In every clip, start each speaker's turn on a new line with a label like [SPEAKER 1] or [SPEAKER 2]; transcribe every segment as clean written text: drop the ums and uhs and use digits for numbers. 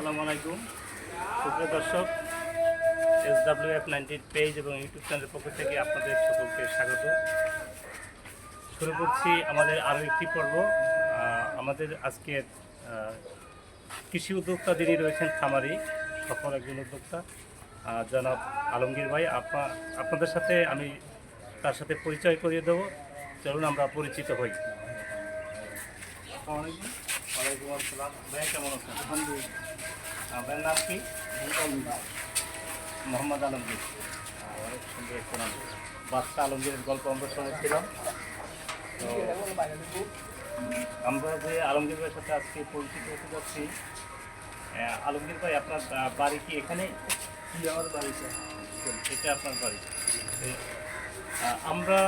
[SPEAKER 1] আসসালামু আলাইকুম সুপ্রিয় দর্শক, SWF19 পেজ এবং ইউটিউব চ্যানেলের পক্ষ থেকে আপনাদের সকলকে স্বাগত। শুরু করছি আমাদের আরও একটি পর্ব। আমাদের আজকে কৃষি উদ্যোক্তা যিনি রয়েছেন, খামারি সফল একজন উদ্যোক্তা জনাব আলমগীর ভাই। আপনাদের সাথে আমি তার সাথে পরিচয় করিয়ে দেবো। চলুন আমরা পরিচিত হই। ওয়ালাইকুম আসসালাম। ভাই কেমন আছেন? আপনার নাম কি? মোহাম্মদ আলমগীর। অনেক সুন্দর একটা নাম। বাদশা আলমগীরের গল্প আমরা শুনেছিলাম। তো আমরা যে আলমগীর ভাইয়ের সাথে আজকে পরিচিত হতে যাচ্ছি। আলমগীর ভাই, আপনার বাড়ি কি এখানে?
[SPEAKER 2] আমার বাড়ি
[SPEAKER 1] এটা আপনার বাড়ি। আমরা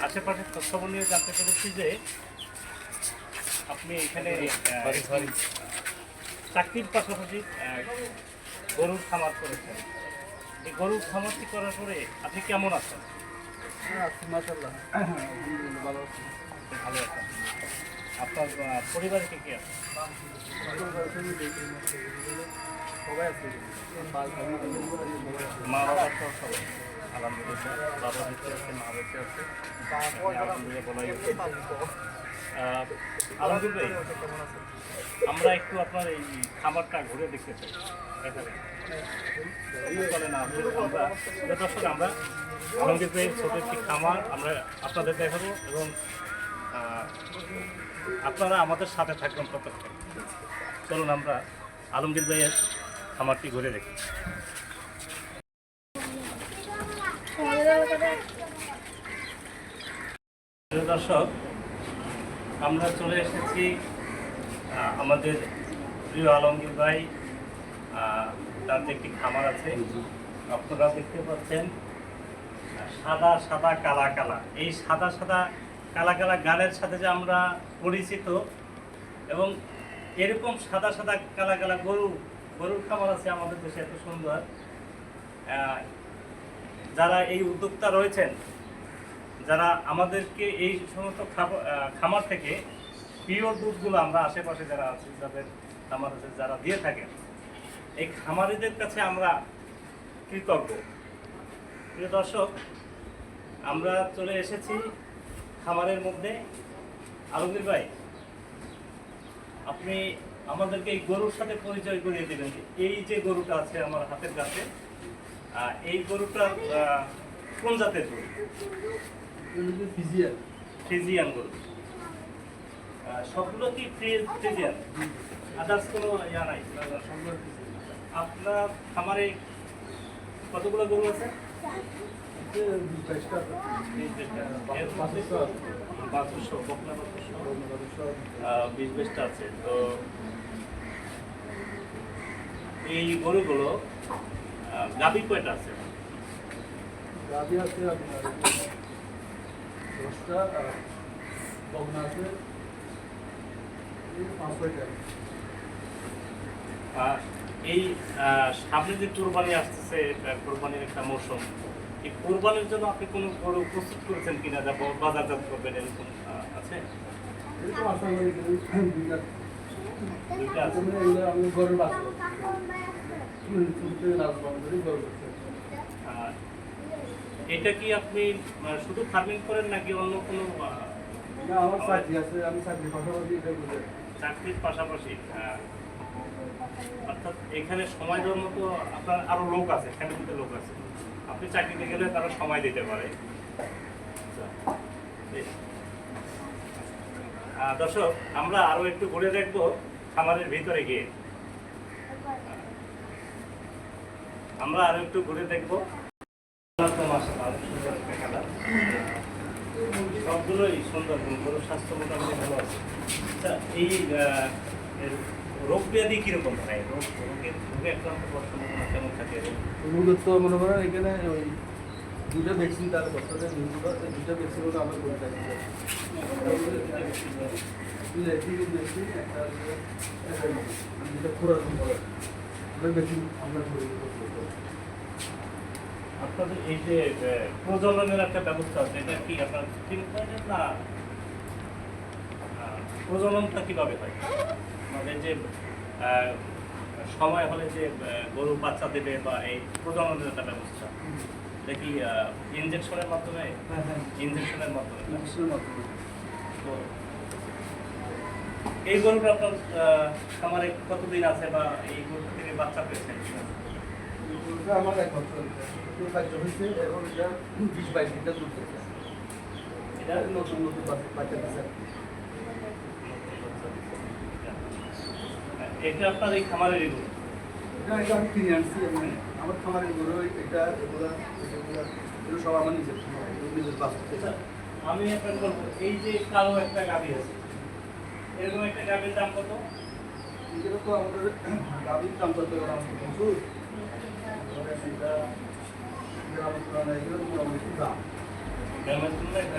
[SPEAKER 1] আশেপাশের খোঁজখবর নিয়ে জানতে পেরেছি যে আপনি এখানে চাকরির পাশাপাশি গরুর খামার করেছেন। এই গরুর খামারটি করার পরে আপনি কেমন আছেন?
[SPEAKER 2] মাশাআল্লাহ, ভালো আছি।
[SPEAKER 1] ভালো আছেন। আপনার পরিবারে কে কে আছে?
[SPEAKER 2] সবাই আছে,
[SPEAKER 1] মা বাবা সহ সবাই? আলহামদুলিল্লাহ, বাবা বেঁচে আছে, মা বেঁচে আছে, আলহামদুলিল্লাহ বলাই আছে। আলমগীর ভাই, আমরা একটু আপনার এই খামারটা ঘুরে দেখতে চাই। দেখাবেন চলে না? আমরা দর্শক, আমরা আলমগীর ভাইয়ের ছোট একটি খামার আমরা আপনাদের দেখাবো এবং আপনারা আমাদের সাথে থাকবেন ততক্ষণ। চলুন আমরা আলমগীর ভাইয়ের খামারটি ঘুরে দেখি। দর্শক, আমরা চলে এসেছি আমাদের প্রিয় আলমগীর ভাই, তার একটি খামার আছে। আপনারা দেখতে পাচ্ছেন সাদা সাদা কালা কালা। এই সাদা সাদা কালা কালা গানের সাথে যে আমরা পরিচিত, এবং এরকম সাদা সাদা কালা কালা গরুর খামার আছে আমাদের দেশে এত সুন্দর। যারা এই উদ্যোক্তা রয়েছেন, যারা আমাদেরকে এই সমস্ত খামার থেকে পিওর দুধগুলো আমরা আশেপাশে যারা আছে, যাদের খামার আছে, যারা দিয়ে থাকেন, এই খামারিদের কাছে আমরা কৃতজ্ঞ। প্রিয় দর্শক, আমরা চলে এসেছি খামারের মধ্যে। আলমগীর ভাই, আপনি আমাদেরকে এই গরুর সাথে পরিচয় করিয়ে দেবেন। এই যে গরুটা আছে আমার হাতের কাছে, এই গরুটা কোন জাতের গরু? ফ্রিজিয়ান গরু। সবগুলো কি ফ্রিজিয়ান? আদার্স কোনো ইয়া নাই? আপনার খামারে কতগুলো গরু আছে? 20-22টা আছে। তো এই গরুগুলো গাভী কয়টা আছে?
[SPEAKER 2] গাভী আছে আপনার 10টা, বকনা আছে 5-6টা।
[SPEAKER 1] এই সামনে যে কোরবানি আসতেছে, কোরবানির একটা মৌসুম, এই কোরবানির জন্য আপনি কোনো গরু প্রস্তুত করেছেন কিনা, যা বাজারজাত করবেন, এরকম আছে?
[SPEAKER 2] এরকম আশা করি দুইটা
[SPEAKER 1] আছে।
[SPEAKER 2] আমি গরুর বাচ্চা
[SPEAKER 1] এটা কি আপনি শুধু ফার্মিং করেন নাকি অন্য কোনো?
[SPEAKER 2] না, আমার চাকরি আছে, আমি চাকরির পাশাপাশি এটা করি।
[SPEAKER 1] চাকরির পাশাপাশি, অর্থাৎ এখানে সময় দেওয়ার মতো আপনার আরো লোক আছে, ফ্যামিলিতে লোক আছে, আপনি চাকরিতে গেলে তারা সময় দিতে পারে। দর্শক, আমরা আরো একটু ঘুরে দেখবো খামারের ভিতরে গিয়ে। আমরা আরো একটু ঘুরে দেখবো। সবগুলোই সুন্দর, গরুর স্বাস্থ্য মোটামুটি ভালো আছে। আচ্ছা, এই রোগ ব্যাধি কিরকম হয়? রোগে আক্রান্ত হওয়ার সম্ভাবনা কেমন থাকে?
[SPEAKER 2] রোগের তো মনে করেন এখানে ওই দুটো ভ্যাকসিন, তার বছরে দুটো ভ্যাকসিন হলো আমরা করে থাকি।
[SPEAKER 1] আপনাদের এই যে প্রজননের একটা ব্যবস্থা আছে, এটা কি আপনার না? প্রজননটা কিভাবে হয়? আমাদের যে সময় হলে যে গরু বাচ্চা দেবে বা এই প্রজননের একটা ব্যবস্থা দেখি ইনজেকশনের মাধ্যমে
[SPEAKER 2] হ্যাঁ হ্যাঁ
[SPEAKER 1] ইনজেকশনের মাধ্যমে না?
[SPEAKER 2] ইংলিশের মাধ্যমে।
[SPEAKER 1] তো এই গরুটা আপনার খামারে কতদিন আছে বা এই গরুটা থেকে বাচ্চা পেয়েছেন
[SPEAKER 2] ওটা আমার এক বছর একটু কার্য হয়েছে এবং এটা 20-22 লিটার দুধ দিচ্ছে।
[SPEAKER 1] এটা
[SPEAKER 2] এটা নতুন নতুন বাচ্চা দিচ্ছে।
[SPEAKER 1] এটা আপনার এই খামারের গরু
[SPEAKER 2] এটা আমি কিনে আনছি আমি আমার খামারের গরু এটা এগুলো সব আমার নিজের খামার, নিজের বাস্তব।
[SPEAKER 1] আচ্ছা, আমি আপনার বলবো এই যে কালো একটা গাভী আছে এরকম একটা গাভীর দাম কত?
[SPEAKER 2] এগুলো তো আমাদের গাভীর দাম করতে গেলে আমাদের প্রচুর এগুলো মোটামুটি দাম।
[SPEAKER 1] দামের তুলনায় এটা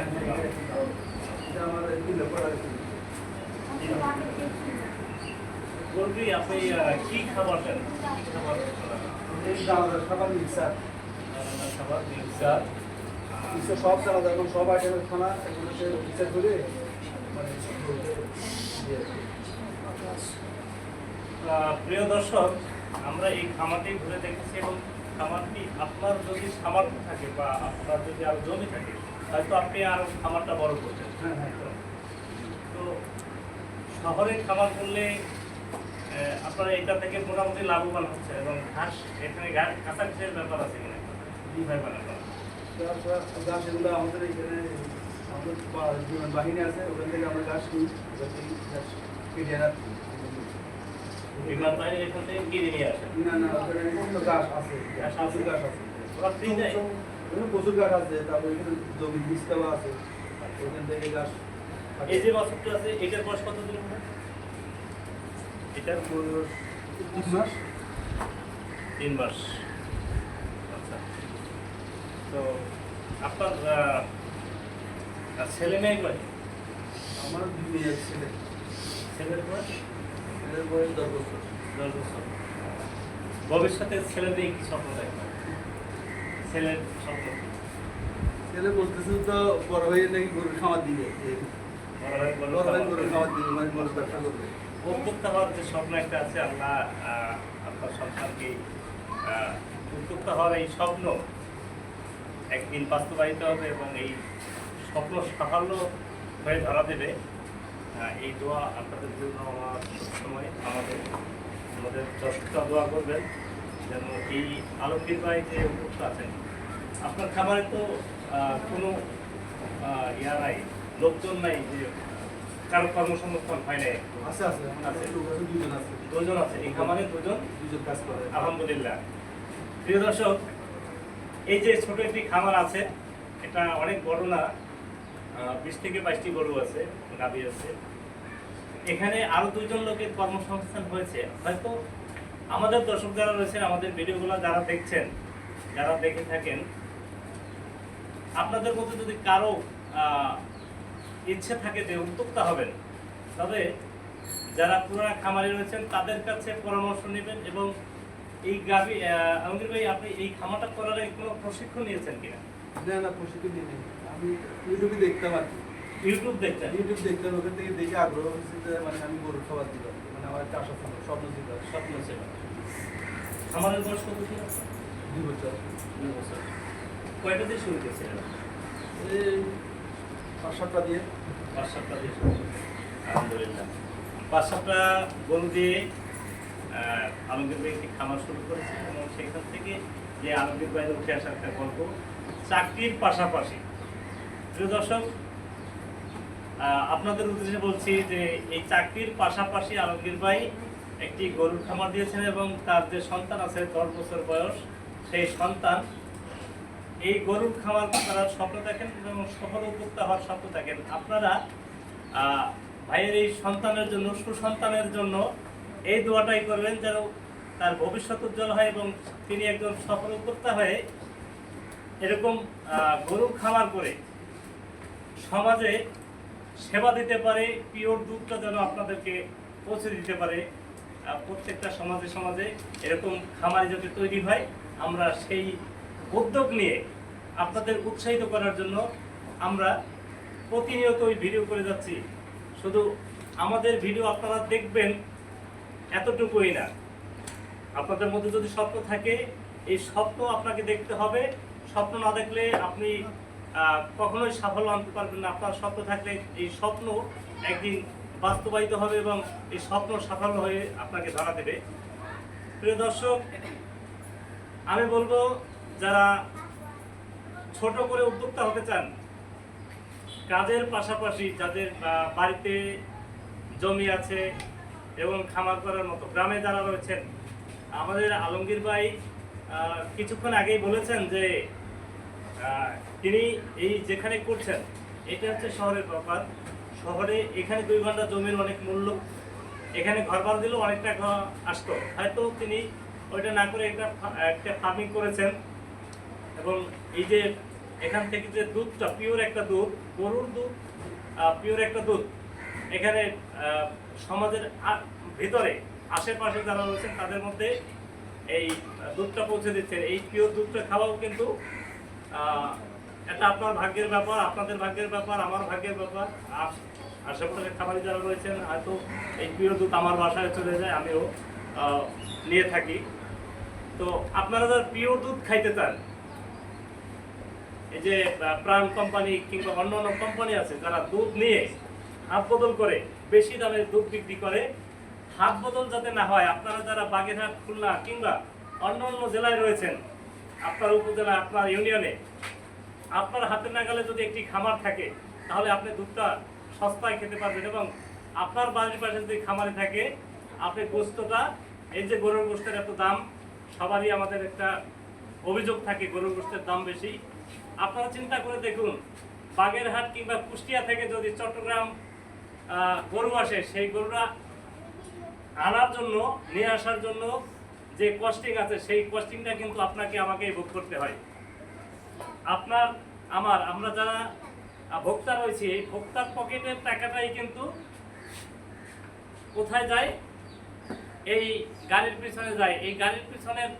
[SPEAKER 1] একটু দাম।
[SPEAKER 2] এটা আমার কিনলে পড়া
[SPEAKER 1] গরুটি আপনি কি খাবার দেন? কি খাবার
[SPEAKER 2] এই দানাদার খাবার মিক্সার
[SPEAKER 1] খাবার মিক্সার
[SPEAKER 2] মিক্সার সব দানাদার এবং সব আইটেমের খানা এগুলোকে মিক্সার করে মানে
[SPEAKER 1] প্রিয় দর্শক আমরা এই খামারটি ঘুরে দেখেছি এবং খামারটি আপনার যদি সামর্থ্য থাকে বা আপনার যদি আরো জমি থাকে হয়তো আপনি আরো খামারটা বড় করছেন।
[SPEAKER 2] হ্যাঁ হ্যাঁ
[SPEAKER 1] তো শহরে খামার করলে আপনারা এটা থেকে মোটামুটি লাভবান হচ্ছে এবং ঘাস এখানে কাছাকাছির ব্যাপার আছে কিনা কিভাবে বানানো
[SPEAKER 2] গাছ এগুলো আমাদের এখানে আমাদের বাহিনী আছে ওখান থেকে আমরা গাছ নিই ওখান থেকে গাছ কেটে রাখি।
[SPEAKER 1] বিমান বাহিনী এখান থেকে কিনে নিয়ে আসেন।
[SPEAKER 2] না না ওখানে বিভিন্ন গাছ আছে
[SPEAKER 1] গাছ আছে?
[SPEAKER 2] প্রচুর গাছ আছে
[SPEAKER 1] ওরা ফ্রি দেয়?
[SPEAKER 2] ওখানে প্রচুর গাছ আছে তারপরে এখানে জমি বীজ দেওয়া আছে ওখান থেকে গাছ
[SPEAKER 1] এই যে বাছুরটা আছে এটার বয়স কতদিন হবে? এটার
[SPEAKER 2] 3 মাস
[SPEAKER 1] 3 মাস। আচ্ছা, তো আপনার ছেলে মেয়ে কয়?
[SPEAKER 2] আমার 2 মেয়ে ছেলে
[SPEAKER 1] ছেলের বয়স
[SPEAKER 2] ছেলের বয়স 10 বছর
[SPEAKER 1] 10 বছর। ভবিষ্যতে ছেলেদের কি স্বপ্ন দেখবেন? ছেলের স্বপ্ন কি?
[SPEAKER 2] ছেলে বলতেছে তো বড় হয়ে নাকি গরুর খামার দিবে
[SPEAKER 1] বড় হয়ে
[SPEAKER 2] বড় হয়ে গরুর খামার দিবে মানে গরুর ব্যবসা করবে।
[SPEAKER 1] উদ্যোক্তা হওয়ার যে স্বপ্ন একটা আছে আল্লাহ আপনার সন্তানকে উদ্যোক্তা হওয়ার এই স্বপ্ন একদিন বাস্তবায়িত হবে এবং এই স্বপ্ন সাফল্য হয়ে ধরা দেবে। এই দোয়া আপনাদের জন্য আমার সবসময় আমাদের দর্শকরা দোয়া করবেন যেন এই আলমগীর ভাই যে উদ্যোক্তা আছেন আপনার খাবারে তো কোনো ইয়া নাই লোকজন নাই যে কারো কর্মসংস্থান হয় নাই
[SPEAKER 2] আছে আছে আমাদের লোক আছে 2 জন আছে
[SPEAKER 1] দুজন আছে এই খামারে দুজন
[SPEAKER 2] কাজ করে।
[SPEAKER 1] আলহামদুলিল্লাহ। প্রিয় দর্শক এই যে ছোট একটি খামার আছে এটা অনেক বড় না 20 থেকে 22টি গরু আছে গাভী আছে এখানে আরো 2 জন লোকের কর্মসংস্থান হয়েছে হয়তো আমাদের দর্শক যারা রয়েছেন আমাদের ভিডিওগুলো যারা দেখছেন যারা দেখে থাকেন আপনাদের মধ্যে যদি কারো ইচ্ছে থাকে যে উদ্যোক্তা হবেন তবে যারা পুরানা খামারি রয়েছেন তাদের কাছে পরামর্শ নেবেন এবং এই গাভী আলমগীর ভাই আপনি এই খামারটা করার কোনো প্রশিক্ষণ নিয়েছেন কিনা?
[SPEAKER 2] না না প্রশিক্ষণ নিয়ে নেই আমি ইউটিউবে দেখতাম আর কি।
[SPEAKER 1] ইউটিউব দেখতেন?
[SPEAKER 2] ইউটিউব দেখতাম ওখান থেকে দেখে আগ্রহ হয়েছে যে মানে আমি গরুর খাবার দিব মানে আমার একটা আশা ছিল স্বপ্ন ছিল
[SPEAKER 1] স্বপ্ন ছিল। খামারের বয়স কত ছিল?
[SPEAKER 2] 2 বছর
[SPEAKER 1] 2 বছর। কয়টা দিয়ে শুরু করেছিলেন?
[SPEAKER 2] এই 5-7টা দিয়ে
[SPEAKER 1] 5-7টা দিয়ে শুরু করেছেন। আলহামদুলিল্লাহ 5-7টা গরু দিয়ে আলমগীর ভাই একটি খামার শুরু করেছেন এবং সেখান থেকে যে আলমগীর ভাইয়ের উঠে আসার একটা গল্প চাকরির পাশাপাশি। প্রিয় দর্শক আপনাদের উদ্দেশ্যে বলছি যে এই চাকরির পাশাপাশি আলমগীর ভাই একটি গরুর খামার দিয়েছেন এবং তার যে সন্তান আছে 10 বছর বয়স সেই সন্তান এই গরুর খামার করার স্বপ্ন দেখেন এবং সফল উদ্যোক্তা হওয়ার স্বপ্ন দেখেন। আপনারা ভাইয়ের এই সন্তানের জন্য সুসন্তানের জন্য এই দোয়াটাই করবেন যেন তার ভবিষ্যৎ উজ্জ্বল হয় এবং তিনি একজন সফল উদ্যোক্তা হয়ে এরকম গরুর খামার করে সমাজে সেবা দিতে পারে পিওর দুধটা যেন আপনাদেরকে পৌঁছে দিতে পারে প্রত্যেকটা সমাজে সমাজে এরকম খামারি যাতে তৈরি হয় আমরা সেই উদ্যোগ নিয়ে আপনাদের উৎসাহিত করার জন্য আমরা প্রতিনিয়ত ওই ভিডিও করে যাচ্ছি। শুধু আমাদের ভিডিও আপনারা দেখবেন এতটুকুই না আপনাদের মধ্যে যদি স্বপ্ন থাকে, এই স্বপ্ন আপনাকে দেখতে হবে। স্বপ্ন না দেখলে আপনি কখনোই সাফল্য আনতে পারবেন না। আপনার স্বপ্ন থাকলে এই স্বপ্ন একদিন বাস্তবায়িত হবে এবং এই স্বপ্ন সাফল্য হয়ে আপনাকে ধরা দেবে। প্রিয় দর্শক, আমি বলবো যারা ছোট করে উদ্যোক্তা হতে চান, কাজের পাশাপাশি যাদের বাড়িতে জমি আছে এবং খামার করার মতো, গ্রামে যারা রয়েছেন, আমাদের আলমগীর ভাই কিছুক্ষণ আগেই বলেছেন যে তিনি এই যেখানে করছেন এটা হচ্ছে শহরের ব্যাপার। শহরে এখানে 2 ঘন্টা জমির অনেক মূল্য, এখানে ঘর ভাড়া দিলেও অনেক টাকা আসতো। হয়তো তিনি ওইটা না করে একটা ফার্মিং করেছেন এবং এই যে এখান থেকে যে দুধটা পিওর একটা দুধ, গরুর দুধ, পিওর একটা দুধ এখানে সমাজের ভিতরে আশেপাশে যারা রয়েছেন তাদের মধ্যে এই দুধটা পৌঁছে দিচ্ছেন। এই পিওর দুধটা খাওয়াও কিন্তু এটা আপনার ভাগ্যের ব্যাপার, আপনাদের ভাগ্যের ব্যাপার, আমার ভাগ্যের ব্যাপার। আশেপাশে খামারি যারা রয়েছেন হয়তো এই পিওর দুধ আমার বাসায় চলে যায়, আমিও নিয়ে থাকি। তো আপনারা যারা পিওর দুধ খাইতে চান, এই যে প্রাণ কোম্পানি কিংবা অন্যান্য কোম্পানি আছে যারা দুধ নিয়ে হাত বদল করে বেশি দামে দুধ বিক্রি করে, হাত বদল যাতে না হয়, আপনারা যারা বাগেরহাট, খুলনা কিংবা অন্য অন্য জেলায় রয়েছেন, আপনার উপজেলা, আপনার ইউনিয়নে, আপনার হাতে নাগালে যদি একটি খামার থাকে তাহলে আপনি দুধটা সস্তায় খেতে পারবেন। এবং আপনার বাড়ির পাশে যদি খামারে থাকে, আপনি গোস্তটা, এই যে গরুর গোস্তের এত দাম, সবারই আমাদের একটা অভিযোগ থাকে গরুর গোস্তের দাম বেশি। আপনারা চিন্তা করে দেখুন, বাগেরহাট কিংবা কুষ্টিয়া থেকে যদি চট্টগ্রাম গরু আসে, সেই গরুরা আনার জন্য, নিয়ে আসার জন্য যে কস্টিং আছে, সেই কস্টিংটা কিন্তু আপনাকে আমাকেই ভোগ করতে হয়। আপনার আমরা যারা ভোক্তা রয়েছি, এই ভোক্তার পকেটের টাকাটাই কিন্তু কোথায় যায়? এই গাড়ির পিছনে যায়। এই গাড়ির পিছনের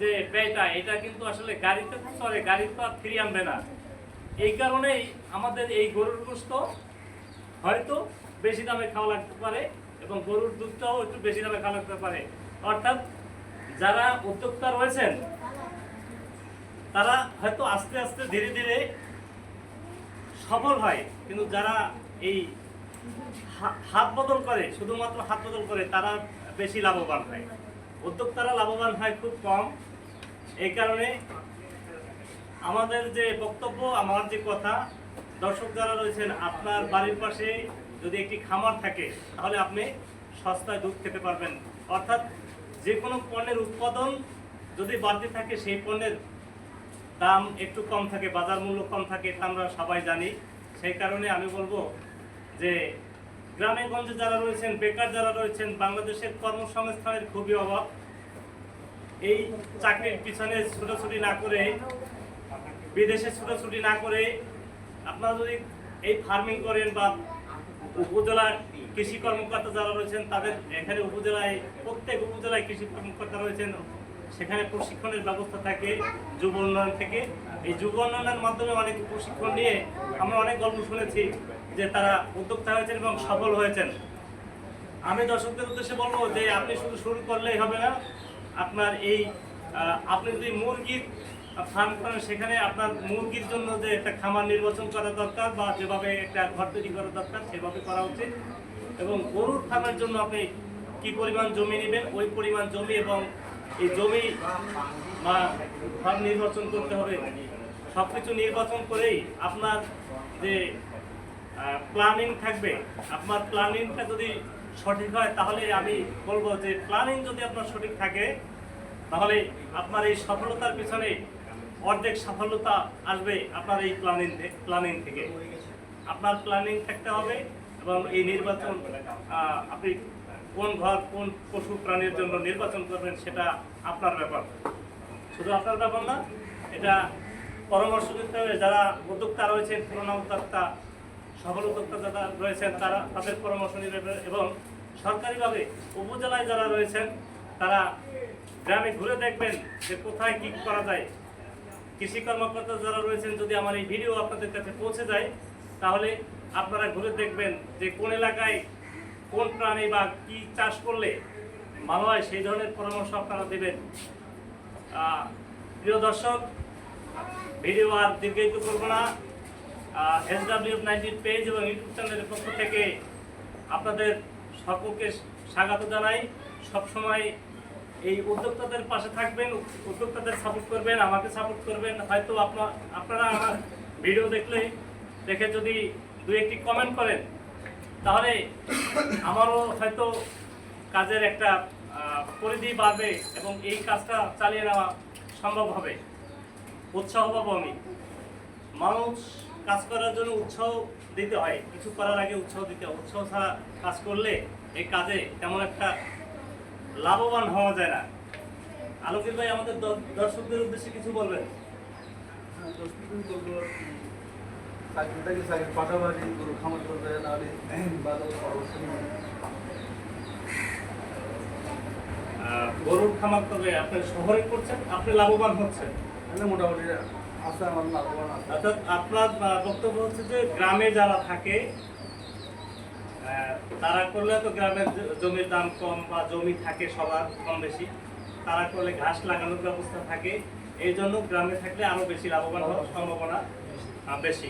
[SPEAKER 1] যে ব্যয়টা, এটা কিন্তু আসলে গাড়িতে চলে, গাড়ি তো আর ফিরিয়ে আনবে না। এই কারণেই আমাদের এই গরুর গোশত হয়তো বেশি দামে খাওয়া লাগতে পারে এবং গরুর দুধটাও একটু বেশি দামে খাওয়া লাগতে পারে। অর্থাৎ যারা উদ্যোক্তা রয়েছেন তারা হয়তো আস্তে আস্তে ধীরে ধীরে সফল হয়, কিন্তু যারা এই হাত বদল করে, শুধুমাত্র হাত বদল করে, তারা বেশি লাভবান হয়। উদ্যোক্তারা লাভবান হয় খুব কম। এই কারণে আমাদের যে বক্তব্য, আমার যে কথা, দর্শক যারা রয়েছেন, আপনার বাড়ির পাশে যদি একটি খামার থাকে তাহলে আপনি সস্তায় দুধ খেতে পারবেন। অর্থাৎ যে কোনো পণ্যের উৎপাদন যদি বাড়তে থাকে, সেই পণ্যের দাম একটু কম থাকে, বাজার মূল্য কম থাকে, এটা আমরা সবাই জানি। সেই কারণে আমি বলবো যে গ্রামে গঞ্জে যারা রয়েছেন, বেকার যারা রয়েছেন, বাংলাদেশের কর্মসংস্থানের খুবই অভাব। এই চাকরির পিছনে ছুটোছুটি না করে, বিদেশে ছুটোছুটি না করে, আপনারা যদি এই ফার্মিং করেন বা উপজেলার কৃষি কর্মকর্তা যারা রয়েছেন, তাদের এখানে উপজেলায়, প্রত্যেক উপজেলায় কৃষি কর্মকর্তা রয়েছেন, সেখানে প্রশিক্ষণের ব্যবস্থা থাকে যুব উন্নয়ন থেকে। এই যুব উন্নয়নের মাধ্যমে অনেক প্রশিক্ষণ নিয়ে আমরা অনেক গল্প শুনেছি যে তারা উদ্যোক্তা হয়েছেন এবং সফল হয়েছেন। আমি দর্শকদের উদ্দেশ্যে বলবো যে আপনি শুধু শুরু করলেই হবে না। আপনার এই আপনি যদি মুরগির ফার্ম করেন, সেখানে আপনার মুরগির জন্য যে একটা খামার নির্বাচন করা দরকার বা যেভাবে একটা ঘর তৈরি করা দরকার সেভাবে করা উচিত। এবং গরুর ফার্মের জন্য আপনি কি পরিমাণ জমি নেবেন, ওই পরিমাণ জমি এবং এই জমি বা ফার্ম নির্বাচন করতে হবে। সব কিছু নির্বাচন করেই আপনার যে প্ল্যানিং থাকবে, আপনার প্ল্যানিংটা যদি সঠিক হয়, তাহলে আমি বলবো যে প্ল্যানিং যদি আপনার সঠিক থাকে, তাহলে আপনার এই সফলতার পিছনে অর্ধেক সফলতা আসবে আপনার এই প্ল্যানিং থেকে। আপনার প্ল্যানিং থাকতে হবে এবং এই নির্বাচন, আপনি কোন ঘর, কোন পশু প্রাণীর জন্য নির্বাচন করবেন সেটা আপনার ব্যাপার, শুধু আপনার ব্যাপার না। এটা পরামর্শ দিতে হবে যারা উদ্যোক্তা রয়েছেন, পুরোনো উদ্যোক্তা, সফল উদ্যোক্তা যারা রয়েছেন, তারা তাদের পরামর্শ নেবেন। এবং সরকারিভাবে উপজেলায় যারা রয়েছেন, তারা গ্রামে ঘুরে দেখবেন যে কোথায় কী করা যায়। কৃষি কর্মকর্তা যারা রয়েছেন, যদি আমার এই ভিডিও আপনাদের কাছে পৌঁছে যায়, তাহলে আপনারা ঘুরে দেখবেন যে কোন এলাকায় কোন প্রাণী বা কি চাষ করলে ভালো হয় সেই ধরনের পরামর্শ আপনারা দেবেন। প্রিয় দর্শক, ভিডিও আর দীর্ঘায়িত করবো না। SW19 পেজ এবং ইউটিউব চ্যানেলের পক্ষ থেকে আপনাদের সকলকে স্বাগত জানাই। সবসময় এই উদ্যোক্তাদের পাশে থাকবেন, উদ্যোক্তাদের সাপোর্ট করবেন, আমাকে সাপোর্ট করবেন। হয়তো আপনারা আমার ভিডিও দেখে যদি দু একটি কমেন্ট করেন, তাহলে আমারও হয়তো কাজের একটা পরিধি বাড়বে এবং এই কাজটা চালিয়ে নেওয়া সম্ভব হবে, উৎসাহ পাবো আমি। মানুষ কাজ করার জন্য উৎসাহ দিতে হয়, কিছু করার আগে উৎসাহ দিতে হয়। উৎসাহ ছাড়া কাজ করলে এই কাজে তেমন একটা লাভবান হওয়া যায় না। আলোকিত ভাই, আমাদের দর্শকদের উদ্দেশ্যে কিছু বলবেন?
[SPEAKER 2] চাকরিটাকে চাকরির পাশাপাশি গরু খামার করবে, নাহলে বাজারে
[SPEAKER 1] গরুর খামার করবে, আপনি শহরে করছেন, আপনি লাভবান হচ্ছেন।
[SPEAKER 2] মোটামুটি আছে, আমার লাভবান আছে।
[SPEAKER 1] অর্থাৎ আপনার বক্তব্য হচ্ছে যে গ্রামে যারা থাকে তারা করলে তো গ্রামের জমির দাম কম বা জমি থাকে সবার কম বেশি, তারা করলে ঘাস লাগানোর ব্যবস্থা থাকে, এই জন্য গ্রামে থাকলে আরো বেশি লাভবান হওয়ার সম্ভাবনা বেশি।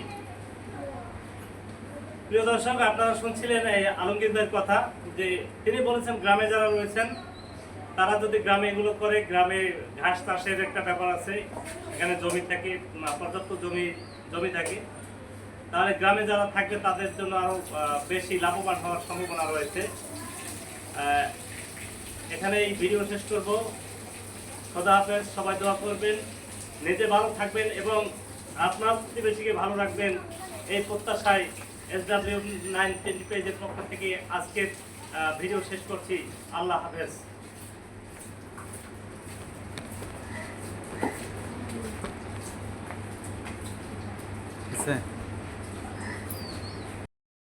[SPEAKER 1] প্রিয় দর্শক, আপনারা শুনছিলেন এই আলমগীরদের কথা, যে তিনি বলেছেন গ্রামে যারা রয়েছেন তারা যদি গ্রামে এগুলো করে, গ্রামে ঘাস চাষের একটা ব্যাপার আছে, এখানে জমি থাকে, পর্যাপ্ত জমি থাকে, তাহলে গ্রামে যারা থাকবে তাদের জন্য আরো বেশি লাভবান হওয়ার সম্ভাবনা রয়েছে। এখানে এই ভিডিও শেষ করব। খোদা হাফেজ, সবাই দোয়া করবেন, নিজে ভালো থাকবেন এবং আপনার প্রতিবেশীকে ভালো রাখবেন, এই প্রত্যাশায় SW19 পেজের পক্ষ থেকে আজকের ভিডিও শেষ করছি। আল্লাহ হাফেজ।